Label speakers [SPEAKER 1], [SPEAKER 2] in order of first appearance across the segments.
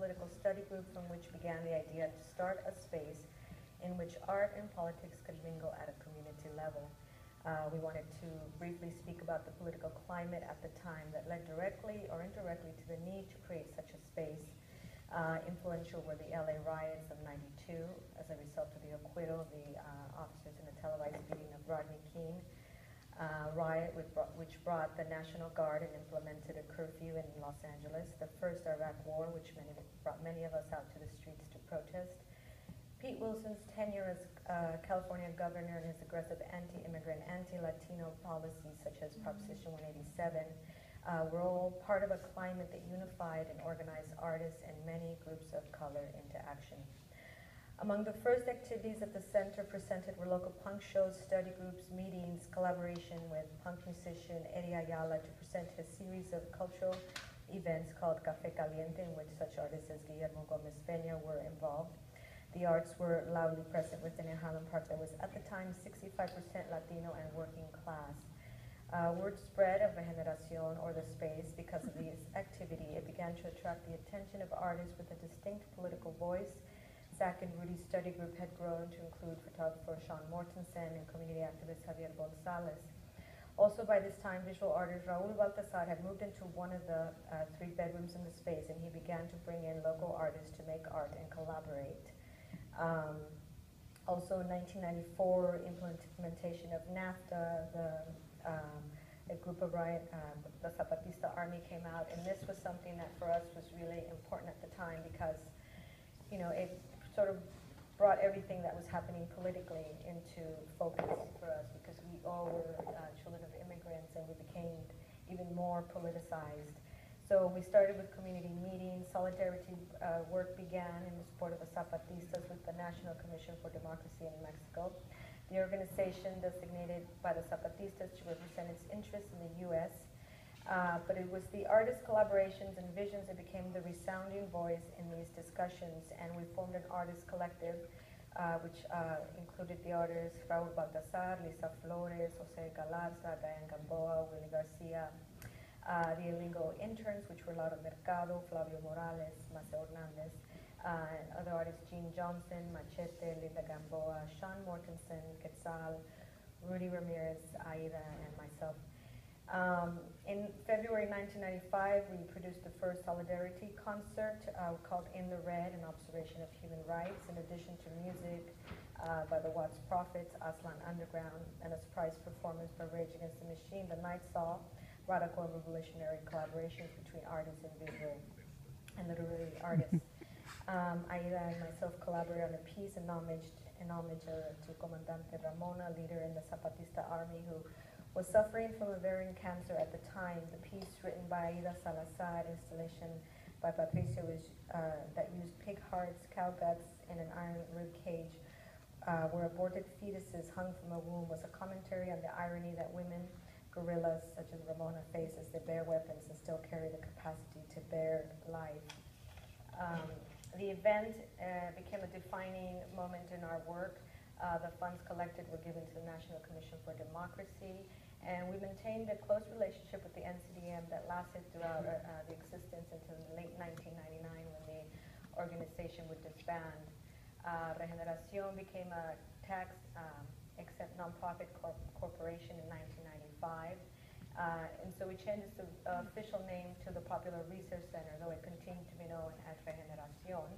[SPEAKER 1] political study group from which began the idea to start a space in which art and politics could mingle at a community level. We wanted to briefly speak about the political climate at the time that led directly or indirectly to the need to create such a space. Influential were the LA riots of '92 as a result of the acquittal of the officers in the televised beating of Rodney King. Riot which brought the National Guard and implemented a curfew in Los Angeles. The first Iraq War, which brought many of us out to the streets to protest. Pete Wilson's tenure as California governor and his aggressive anti-immigrant, anti-Latino policies such as Proposition 187 were all part of a climate that unified and organized artists and many groups of color into action. Among the first activities that the center presented were local punk shows, study groups, meetings, collaboration with punk musician Eddie Ayala to present a series of cultural events called Café Caliente, in which such artists as Guillermo Gomez Peña were involved. The arts were loudly present within a Highland Park that was at the time 65% Latino and working class. Word spread of Regeneracion, or the space, because of this activity. It began to attract the attention of artists with a distinct political voice. Zach and Rudy's study group had grown to include photographer Sean Mortensen and community activist Javier Gonzalez. Also by this time, visual artist Raul Baltazar had moved into one of the 3 bedrooms in the space, and he began to bring in local artists to make art and collaborate. Also in 1994, implementation of NAFTA, a group of the Zapatista army came out, and this was something that for us was really important at the time because, you know, it sort of brought everything that was happening politically into focus for us because we all were children of immigrants and we became even more politicized. So we started with community meetings. Solidarity work began in the support of the Zapatistas with the National Commission for Democracy in Mexico, the organization designated by the Zapatistas to represent its interests in the U.S. But it was the artist collaborations and visions that became the resounding voice in these discussions, and we formed an artist collective which included the artists Raul Baltazar, Lisa Flores, Jose Galarza, Diane Gamboa, Willie Garcia, the illegal interns, which were Laura Mercado, Flavio Morales, Maceo Hernandez, and other artists Jean Johnson, Machete, Linda Gamboa, Sean Mortensen, Quetzal, Rudy Ramirez, Aida, and myself. In February 1995, we produced the first Solidarity concert called In the Red, an observation of human rights, in addition to music by the Watts Prophets, Aslan Underground, and a surprise performance by Rage Against the Machine, The Night Saw, radical and revolutionary collaborations between artists and visual and literary artists. Aida and myself collaborated on a piece in homage to Comandante Ramona, leader in the Zapatista army, who was suffering from ovarian cancer at the time. The piece, written by Aida Salazar, installation by Patricia, that used pig hearts, cow guts, and an iron rib cage, where aborted fetuses hung from a womb, was a commentary on the irony that women guerrillas such as Ramona face as they bear weapons and still carry the capacity to bear life. The event became a defining moment in our work. The funds collected were given to the National Commission for Democracy, and we maintained a close relationship with the NCDM that lasted throughout the existence until late 1999 when the organization would disband. Regeneracion became a tax-exempt nonprofit corporation in 1995. And so we changed the official name to the Popular Research Center, though it continued to be known as Regeneracion.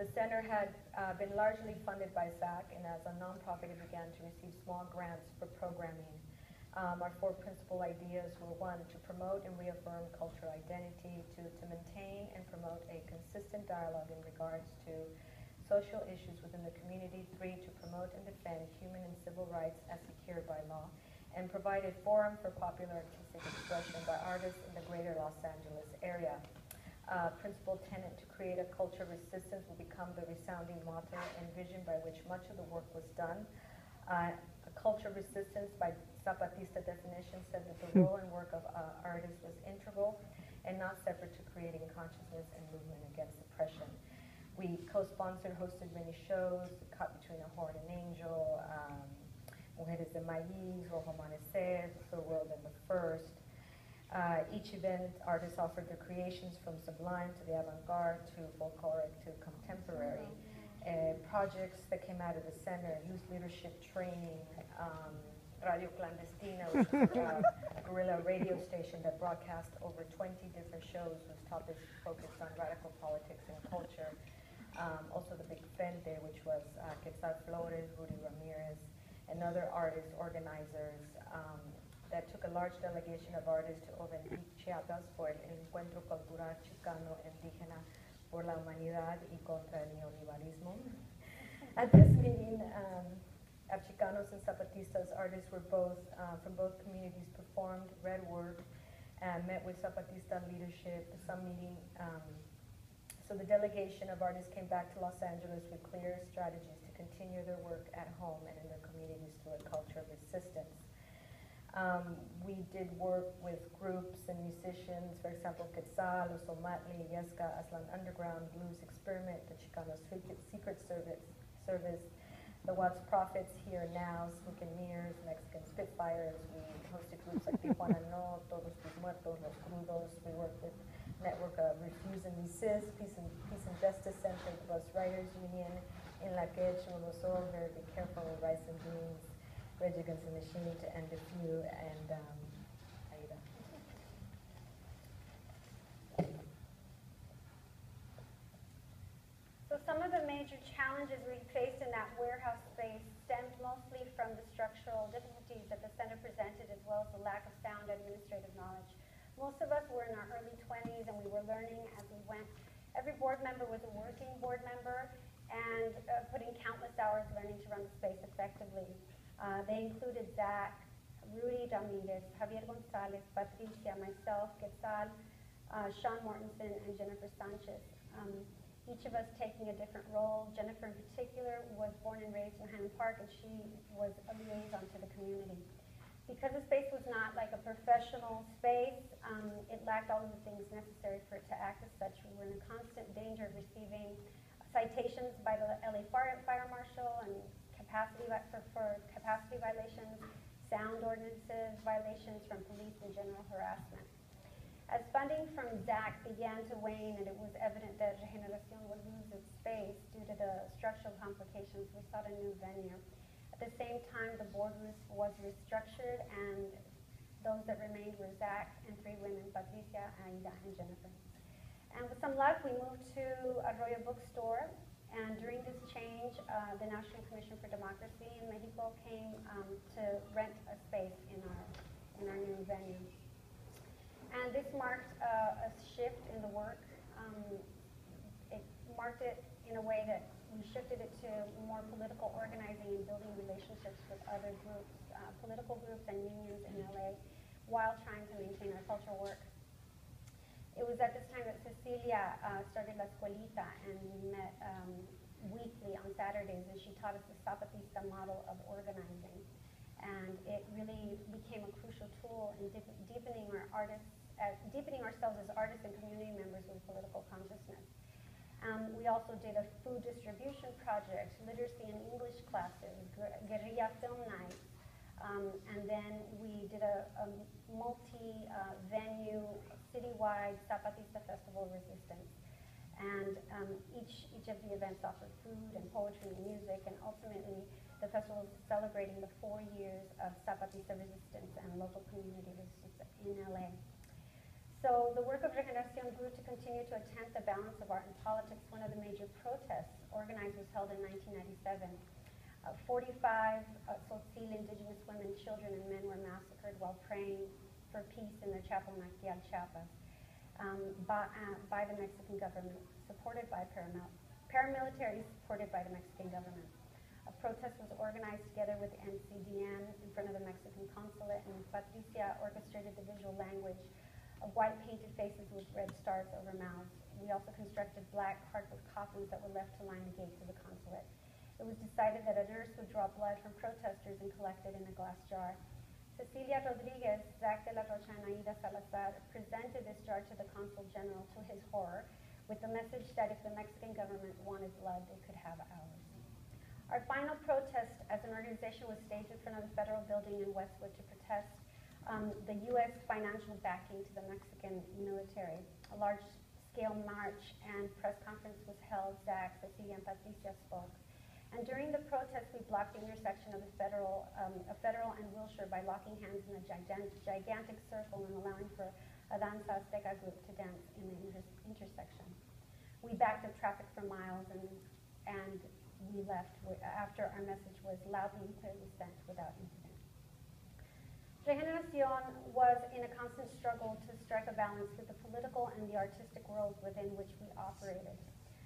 [SPEAKER 1] The center had been largely funded by SAC, and as a nonprofit it began to receive small grants for programming. Our 4 principal ideas were: 1, to promote and reaffirm cultural identity; 2, to maintain and promote a consistent dialogue in regards to social issues within the community; 3, to promote and defend human and civil rights as secured by law; and provide a forum for popular artistic expression by artists in the greater Los Angeles area. Principal tenet: to create a culture of resistance will become the resounding motto and vision by which much of the work was done. A culture of resistance, by Zapatista definition, said that the role and work of artists was integral and not separate to creating consciousness and movement against oppression. We co-sponsored, hosted many shows: Caught Between a Horn and Angel, Mujeres de Maíz, Rojo Amanecer, Third World and the First. Each event, artists offered their creations from sublime to the avant-garde to folkloric to contemporary. Projects that came out of the center, youth leadership training, Radio Clandestina, which is a guerrilla radio station that broadcast over 20 different shows whose topics focused on radical politics and culture. Also the Big Frente, which was Quetzal Flores, Rudy Ramirez, and other artists, organizers, that took a large delegation of artists to Oventic, Chiapas for el Encuentro Cultural Chicano Indígena por la Humanidad y contra el Neoliberalismo. At this meeting of Chicanos and Zapatistas, artists were from both communities performed, read work, and met with Zapatista leadership. Some meeting, so the delegation of artists came back to Los Angeles with clear strategies to continue their work at home and in their communities through a culture of resistance. We did work with groups and musicians, for example, Quetzal, Usomatli, Yesca, Aslan Underground, Blues Experiment, the Chicano Secret Service, the Watts Prophets, Here Now, Smoke and Mirrors, Mexican Spitfires. We hosted groups like Tijuana No, Todos Tus Muertos, Los Crudos. We worked with network of Refuse and Resist, Peace and Justice Center, the Bus Riders Union, In La Quech, Unos Over, Be Careful, Rice and Beans, Rage Against the Machine, To End a Few, and Aida.
[SPEAKER 2] So some of the major challenges we faced in that warehouse space stemmed mostly from the structural difficulties that the center presented, as well as the lack of sound administrative knowledge. Most of us were in our early 20s and we were learning as we went. Every board member was a working board member and putting countless hours learning to run the space effectively. They included Zach, Rudy Dominguez, Javier Gonzalez, Patricia, myself, Quetzal, Sean Mortensen, and Jennifer Sanchez. Each of us taking a different role. Jennifer in particular was born and raised in Highland Park, and she was a liaison to the community. Because the space was not like a professional space, it lacked all of the things necessary for it to act as such. We were in constant danger of receiving citations by the LA Fire Marshal and for capacity violations, sound ordinances, violations from police, and general harassment. As funding from ZAC began to wane and it was evident that Regeneracion would lose its space due to the structural complications, we sought a new venue. At the same time, the board was restructured, and those that remained were Zach and three women, Patricia, Aida, and Jennifer. And with some luck, we moved to Arroyo Bookstore, and during this change, the National Commission for Democracy in Mexico came to rent a space in our new venue. And this marked a shift in the work. It marked it in a way that we shifted it to more political organizing and building relationships with other groups, political groups and unions in LA, while trying to maintain our cultural work. It was at this time that Cecilia started La Escuelita, and we met weekly on Saturdays, and she taught us the Zapatista model of organizing. And it really became a crucial tool in deepening ourselves as artists and community members with political consciousness. We also did a food distribution project, literacy and English classes, guerrilla film nights, and then we did a multi-venue, citywide Zapatista Festival Resistance. And each of the events offered food and poetry and music, and ultimately the festival is celebrating the 4 years of Zapatista resistance and local community resistance in LA. So the work of Regeneracion grew to continue to attempt the balance of art and politics. One of the major protests organized was held in 1997. 45 Tzotzil indigenous women, children, and men were massacred while praying for peace in their chapel in Actial, Chiapas, by the Mexican government, supported by paramilitaries supported by the Mexican government. A protest was organized together with the NCDN in front of the Mexican consulate, and Patricia orchestrated the visual language of white painted faces with red stars over mouths. We also constructed black cardboard coffins that were left to line the gates of the consulate. It was decided that a nurse would draw blood from protesters and collect it in a glass jar. Cecilia Rodriguez, Zach de la Rocha, and Aida Salazar presented this jar to the consul general, to his horror, with the message that if the Mexican government wanted blood, they could have ours. Our final protest as an organization was staged in front of the federal building in Westwood to protest the U.S. financial backing to the Mexican military. A large-scale march and press conference was held. Zach, Cecilia, and Patricia spoke. And during the protest, we blocked the intersection of the Federal and Wilshire by locking hands in a gigantic circle and allowing for a Danza Azteca group to dance in the intersection. We backed up traffic for miles, and we left after our message was loudly and clearly sent without incident. Regeneracion was in a constant struggle to strike a balance with the political and the artistic worlds within which we operated.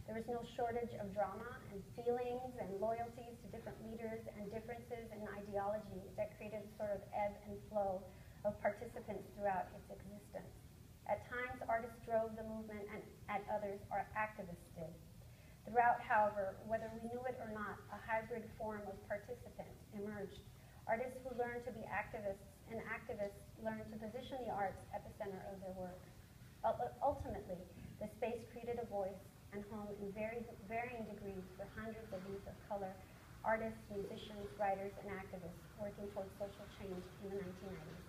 [SPEAKER 2] There was no shortage of drama and feelings and loyalties to different leaders and differences in ideology that created a sort of ebb and flow of participants throughout its existence. At times, artists drove the movement, and at others, our activists did. Throughout, however, whether we knew it or not, a hybrid form of participant emerged. Artists who learned to be activists and activists learned to position the arts at the center of their work. Ultimately, the space created a voice and home in varying degrees for hundreds of youth of color, artists, musicians, writers, and activists working towards social change in the 1990s.